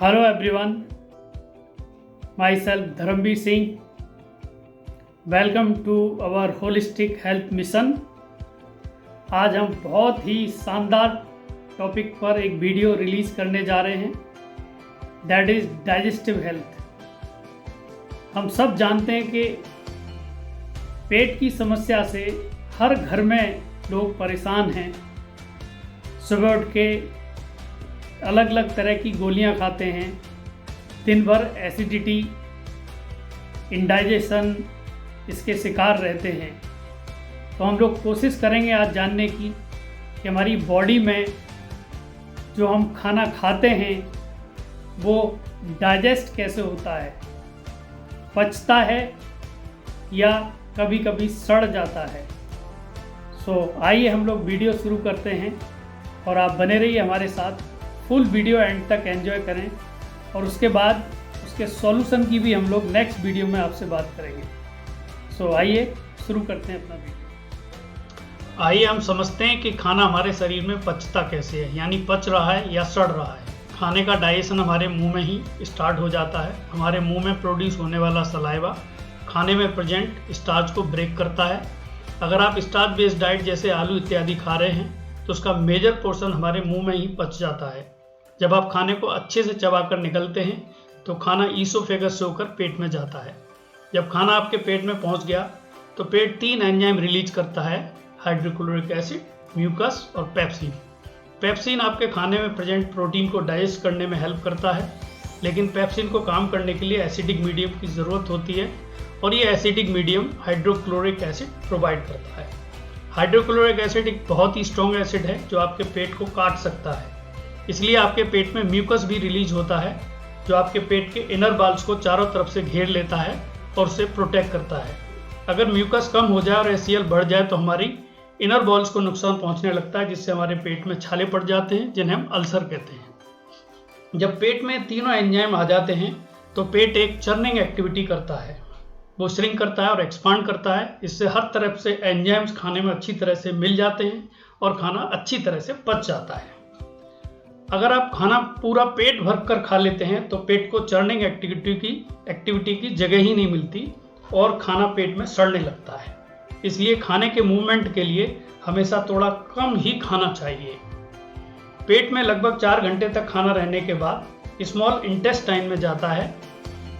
Hello everyone, myself Dharamveer Singh. Welcome to our holistic health mission. आज हम बहुत ही शानदार टॉपिक पर एक वीडियो रिलीज़ करने जा रहे हैं, दैट इज़ डाइजेस्टिव हेल्थ। हम सब जानते हैं कि पेट की समस्या से हर घर में लोग परेशान हैं। सुबह उठ के अलग अलग तरह की गोलियां खाते हैं, दिन भर एसिडिटी, इंडाइजेशन इसके शिकार रहते हैं। तो हम लोग कोशिश करेंगे आज जानने की कि हमारी बॉडी में जो हम खाना खाते हैं वो डाइजेस्ट कैसे होता है, पचता है या कभी कभी सड़ जाता है। आइए हम लोग वीडियो शुरू करते हैं और आप बने रहिए हमारे साथ, फुल वीडियो एंड तक एंजॉय करें और उसके बाद उसके सॉल्यूशन की भी हम लोग नेक्स्ट वीडियो में आपसे बात करेंगे। आइए शुरू करते हैं अपना वीडियो। आइए हम समझते हैं कि खाना हमारे शरीर में पचता कैसे है, यानी पच रहा है या सड़ रहा है। खाने का डाइजेशन हमारे मुंह में ही स्टार्ट हो जाता है। हमारे मुंह में प्रोड्यूस होने वाला सलाइवा खाने में प्रेजेंट स्टार्च को ब्रेक करता है। अगर आप स्टार्च बेस्ड डाइट जैसे आलू इत्यादि खा रहे हैं तो उसका मेजर पोर्शन हमारे मुंह में ही पच जाता है। जब आप खाने को अच्छे से चबाकर निगलते हैं तो खाना ईसोफेगस से होकर पेट में जाता है। जब खाना आपके पेट में पहुंच गया तो पेट 3 एंजाइम रिलीज करता है, हाइड्रोक्लोरिक एसिड, म्यूकस और पेप्सिन। पेप्सिन आपके खाने में प्रेजेंट प्रोटीन को डाइजेस्ट करने में हेल्प करता है, लेकिन पेप्सिन को काम करने के लिए एसिडिक मीडियम की ज़रूरत होती है और ये acidic medium hydrochloric acid provide करता है। हाइड्रोक्लोरिक एसिड एक बहुत ही स्ट्रॉन्ग एसिड है जो आपके पेट को काट सकता है, इसलिए आपके पेट में म्यूकस भी रिलीज होता है जो आपके पेट के इनर वॉल्स को चारों तरफ से घेर लेता है और उसे प्रोटेक्ट करता है। अगर म्यूकस कम हो जाए और एसीएल बढ़ जाए तो हमारी इनर वॉल्स को नुकसान पहुंचने लगता है, जिससे हमारे पेट में छाले पड़ जाते हैं जिन्हें हम अल्सर कहते हैं। जब पेट में तीनों एंजाइम आ जाते हैं तो पेट एक चर्निंग एक्टिविटी करता है, वो श्रिंक करता है और एक्सपांड करता है। इससे हर तरफ से एंजाइम्स खाने में अच्छी तरह से मिल जाते हैं और खाना अच्छी तरह से पच जाता है। अगर आप खाना पूरा पेट भर कर खा लेते हैं तो पेट को चर्निंग एक्टिविटी की जगह ही नहीं मिलती और खाना पेट में सड़ने लगता है। इसलिए खाने के मूवमेंट के लिए हमेशा थोड़ा कम ही खाना चाहिए। पेट में लगभग 4 घंटे तक खाना रहने के बाद स्मॉल इंटेस्टाइन में जाता है।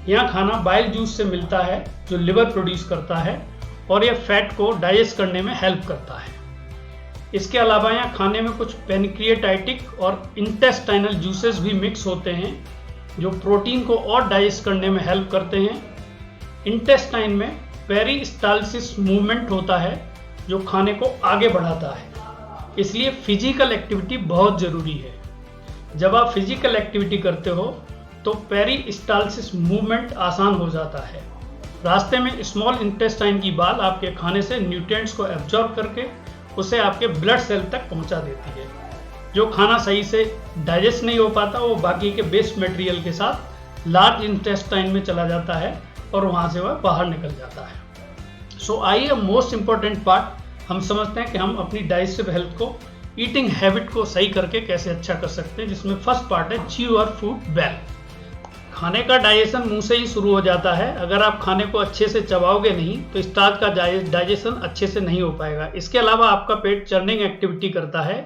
यहाँ खाना बाइल जूस से मिलता है जो लिवर प्रोड्यूस करता है और यह फैट को डाइजेस्ट करने में हेल्प करता है। इसके अलावा यहाँ खाने में कुछ पेनक्रिएटाइटिक और इंटेस्टाइनल जूसेस भी मिक्स होते हैं जो प्रोटीन को और डाइजेस्ट करने में हेल्प करते हैं। इंटेस्टाइन में पेरिस्टालसिस मूवमेंट होता है जो खाने को आगे बढ़ाता है, इसलिए फिजिकल एक्टिविटी बहुत ज़रूरी है। जब आप फिजिकल एक्टिविटी करते हो तो पेरिस्टालसिस मूवमेंट आसान हो जाता है। रास्ते में स्मॉल इंटेस्टाइन की बाल आपके खाने से न्यूट्रिएंट्स को एब्जॉर्ब करके उसे आपके ब्लड सेल तक पहुंचा देती है। जो खाना सही से डाइजेस्ट नहीं हो पाता वो बाकी के वेस्ट मटेरियल के साथ लार्ज इंटेस्टाइन में चला जाता है और वहां से वह बाहर निकल जाता है। आइए मोस्ट इंपॉर्टेंट पार्ट हम समझते हैं कि हम अपनी डाइजेस्टिव हेल्थ को, ईटिंग हैबिट को सही करके कैसे अच्छा कर सकते हैं, जिसमें फर्स्ट पार्ट है च्यू योर फूड वेल। खाने का डाइजेशन मुंह से ही शुरू हो जाता है। अगर आप खाने को अच्छे से चबाओगे नहीं तो स्टार्च का डाइजेशन अच्छे से नहीं हो पाएगा। इसके अलावा आपका पेट चर्निंग एक्टिविटी करता है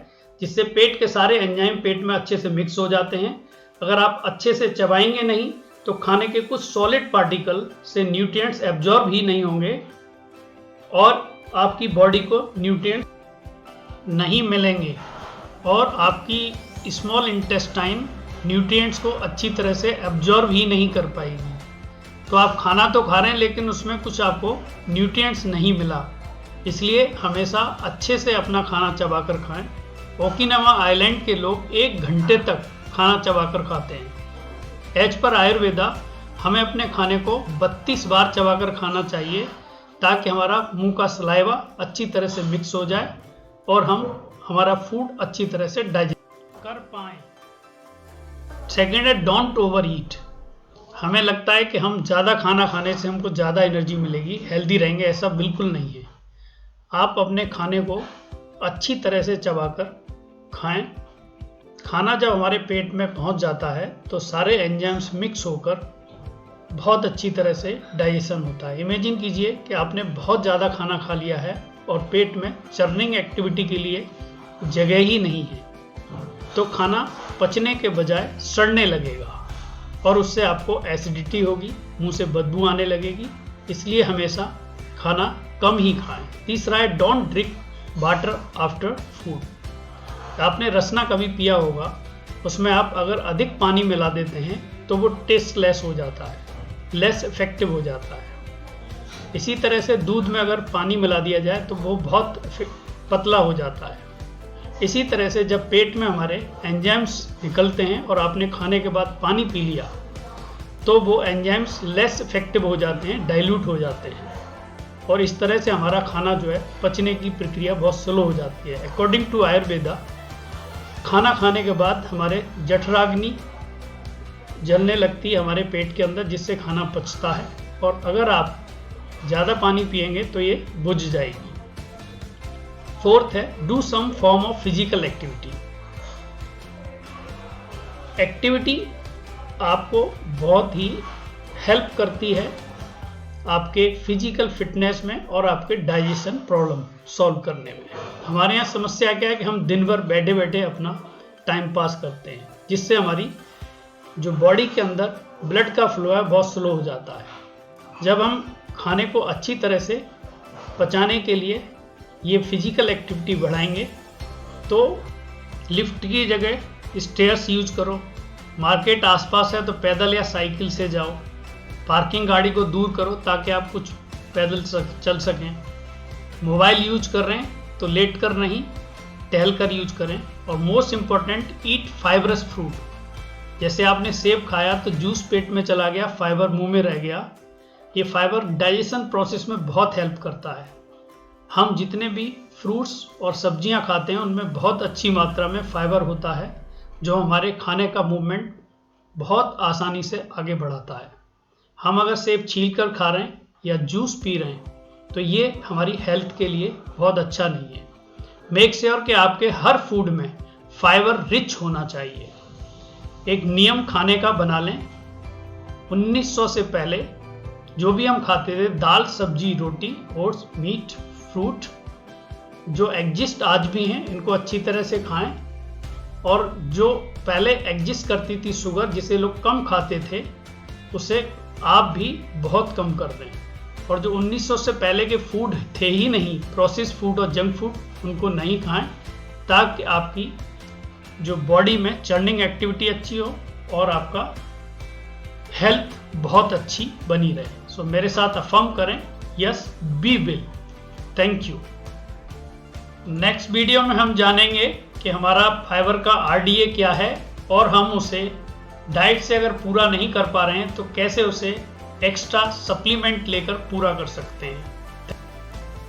जिससे पेट के सारे एंजाइम पेट में अच्छे से मिक्स हो जाते हैं। अगर आप अच्छे से चबाएंगे नहीं तो खाने के कुछ सॉलिड पार्टिकल से न्यूट्रिएंट्स एब्जॉर्ब ही नहीं होंगे और आपकी बॉडी को न्यूट्रिएंट्स नहीं मिलेंगे और आपकी स्मॉल इंटेस्टाइन न्यूट्रिएंट्स को अच्छी तरह से एब्जॉर्ब ही नहीं कर पाएगी। तो आप खाना तो खा रहे हैं लेकिन उसमें कुछ आपको न्यूट्रिएंट्स नहीं मिला। इसलिए हमेशा अच्छे से अपना खाना चबाकर खाएं। ओकिनावा आइलैंड के लोग 1 घंटे तक खाना चबाकर खाते हैं। एज पर आयुर्वेदा हमें अपने खाने को 32 बार चबाकर खाना चाहिए ताकि हमारा मुंह का सलाइवा अच्छी तरह से मिक्स हो जाए और हमारा फूड अच्छी तरह से डाइजेस्ट कर पाएँ। सेकेंड है डोंट ओवर ईट। हमें लगता है कि हम ज़्यादा खाना खाने से हमको ज़्यादा एनर्जी मिलेगी, हेल्दी रहेंगे, ऐसा बिल्कुल नहीं है। आप अपने खाने को अच्छी तरह से चबाकर खाएं। खाना जब हमारे पेट में पहुंच जाता है तो सारे एंजाइम्स मिक्स होकर बहुत अच्छी तरह से डाइजेशन होता है। इमेजिन कीजिए कि आपने बहुत ज़्यादा खाना खा लिया है और पेट में चर्निंग एक्टिविटी के लिए जगह ही नहीं है, तो खाना पचने के बजाय सड़ने लगेगा और उससे आपको एसिडिटी होगी, मुंह से बदबू आने लगेगी। इसलिए हमेशा खाना कम ही खाएं। तीसरा है don't drink water after food. आपने रसना कभी पिया होगा, उसमें आप अगर अधिक पानी मिला देते हैं तो वो टेस्टलेस हो जाता है, लेस इफेक्टिव हो जाता है। इसी तरह से दूध में अगर पानी मिला दिया जाए तो वो बहुत पतला हो जाता है। इसी तरह से जब पेट में हमारे एंजाइम्स निकलते हैं और आपने खाने के बाद पानी पी लिया तो वो एंजाइम्स लेस इफेक्टिव हो जाते हैं, डाइल्यूट हो जाते हैं और इस तरह से हमारा खाना जो है पचने की प्रक्रिया बहुत स्लो हो जाती है। अकॉर्डिंग टू आयुर्वेदा, खाना खाने के बाद हमारे जठराग्नि जलने लगती है हमारे पेट के अंदर, जिससे खाना पचता है और अगर आप ज़्यादा पानी पिएंगे तो ये बुझ जाएगी। फोर्थ है do some form of physical activity. Activity आपको बहुत ही हेल्प करती है आपके फिजिकल फिटनेस में और आपके डाइजेशन प्रॉब्लम सॉल्व करने में। हमारे यहाँ समस्या क्या है कि हम दिन भर बैठे बैठे अपना टाइम पास करते हैं, जिससे हमारी जो बॉडी के अंदर ब्लड का फ्लो है बहुत स्लो हो जाता है। जब हम खाने को अच्छी तरह से पचाने के लिए ये फिजिकल एक्टिविटी बढ़ाएंगे तो लिफ्ट की जगह स्टेयर्स यूज करो, मार्केट आसपास है तो पैदल या साइकिल से जाओ, पार्किंग गाड़ी को दूर करो ताकि आप कुछ पैदल चल सकें, मोबाइल यूज कर रहे हैं तो लेट कर नहीं टहल कर यूज करें और मोस्ट इम्पॉर्टेंट ईट फाइबरस फ्रूट। जैसे आपने सेब खाया तो जूस पेट में चला गया, फाइबर मुंह में रह गया। ये फाइबर डाइजेशन प्रोसेस में बहुत हेल्प करता है। हम जितने भी फ्रूट्स और सब्जियां खाते हैं उनमें बहुत अच्छी मात्रा में फाइबर होता है जो हमारे खाने का मूवमेंट बहुत आसानी से आगे बढ़ाता है। हम अगर सेब छील कर खा रहे हैं या जूस पी रहे हैं तो ये हमारी हेल्थ के लिए बहुत अच्छा नहीं है। मेक श्योर कि आपके हर फूड में फाइबर रिच होना चाहिए। एक नियम खाने का बना लें। 1900 से पहले जो भी हम खाते थे, दाल सब्जी रोटी ओट्स मीट फ्रूट जो एग्जिस्ट आज भी हैं, इनको अच्छी तरह से खाएं। और जो पहले एग्जिस्ट करती थी शुगर, जिसे लोग कम खाते थे, उसे आप भी बहुत कम कर दें। और जो 1900 से पहले के फूड थे ही नहीं, प्रोसेस फूड और जंक फूड, उनको नहीं खाएं ताकि आपकी जो बॉडी में चर्निंग एक्टिविटी अच्छी हो और आपका हेल्थ बहुत अच्छी बनी रहे। सो मेरे साथ अफर्म करें, yes be will. Thank you. Next video में हम जानेंगे कि हमारा फाइबर का RDA क्या है और हम उसे डाइट से अगर पूरा नहीं कर पा रहे हैं तो कैसे उसे एक्स्ट्रा सप्लीमेंट लेकर पूरा कर सकते हैं।